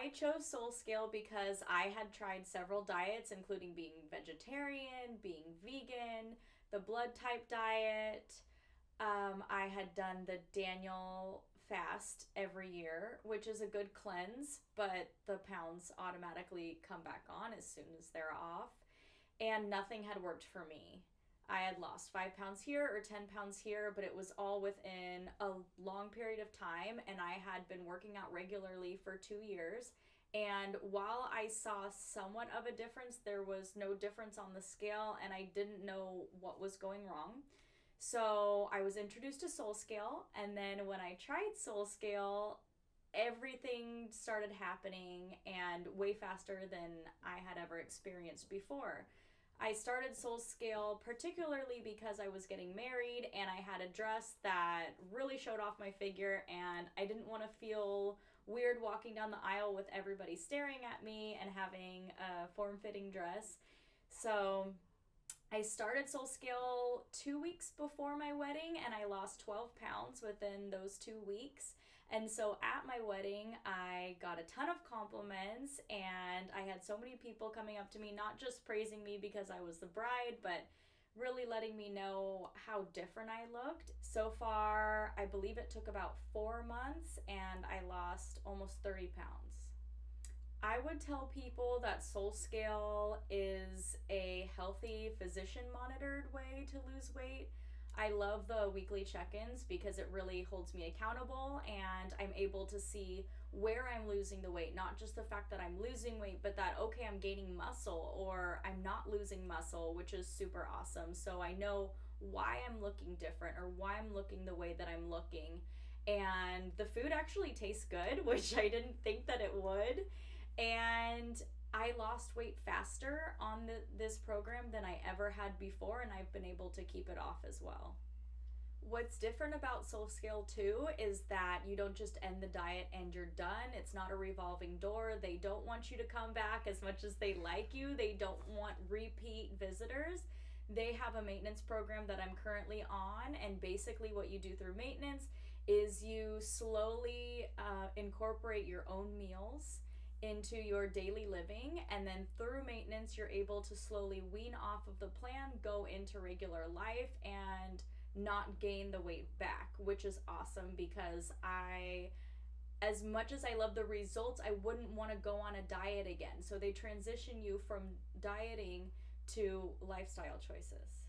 I chose SoulScale because I had tried several diets, including being vegetarian, being vegan, the blood type diet. I had done the Daniel fast every year, which is a good cleanse, but the pounds automatically come back on as soon as they're off. And nothing had worked for me. I had lost 5 pounds here or 10 pounds here, but it was all within a long period of time. And I had been working out regularly for 2 years. And while I saw somewhat of a difference, there was no difference on the scale, and I didn't know what was going wrong. So I was introduced to SoulScale, and then when I tried SoulScale, everything started happening and way faster than I had ever experienced before. I started SoulScale particularly because I was getting married and I had a dress that really showed off my figure, and I didn't want to feel weird walking down the aisle with everybody staring at me and having a form-fitting dress. So I started SoulScale 2 weeks before my wedding, and I lost 12 pounds within those 2 weeks. And so at my wedding, I got a ton of compliments, and I had so many people coming up to me, not just praising me because I was the bride, but really letting me know how different I looked. So far, I believe it took about 4 months, and I lost almost 30 pounds. I would tell people that SoulScale is a healthy physician monitored way to lose weight. I love the weekly check-ins because it really holds me accountable, and I'm able to see where I'm losing the weight, not just the fact that I'm losing weight, but that, okay, I'm gaining muscle or I'm not losing muscle, which is super awesome. So I know why I'm looking different or why I'm looking the way that I'm looking. And the food actually tastes good, which I didn't think that it would. And I lost weight faster on this program than I ever had before, and I've been able to keep it off as well. What's different about SoulScale too is that you don't just end the diet and you're done. It's not a revolving door. They don't want you to come back as much as they like you. They don't want repeat visitors. They have a maintenance program that I'm currently on, and basically what you do through maintenance is you slowly incorporate your own meals into your daily living, and then through maintenance you're able to slowly wean off of the plan, go into regular life, and not gain the weight back, which is awesome because as much as I love the results, I wouldn't want to go on a diet again. So they transition you from dieting to lifestyle choices.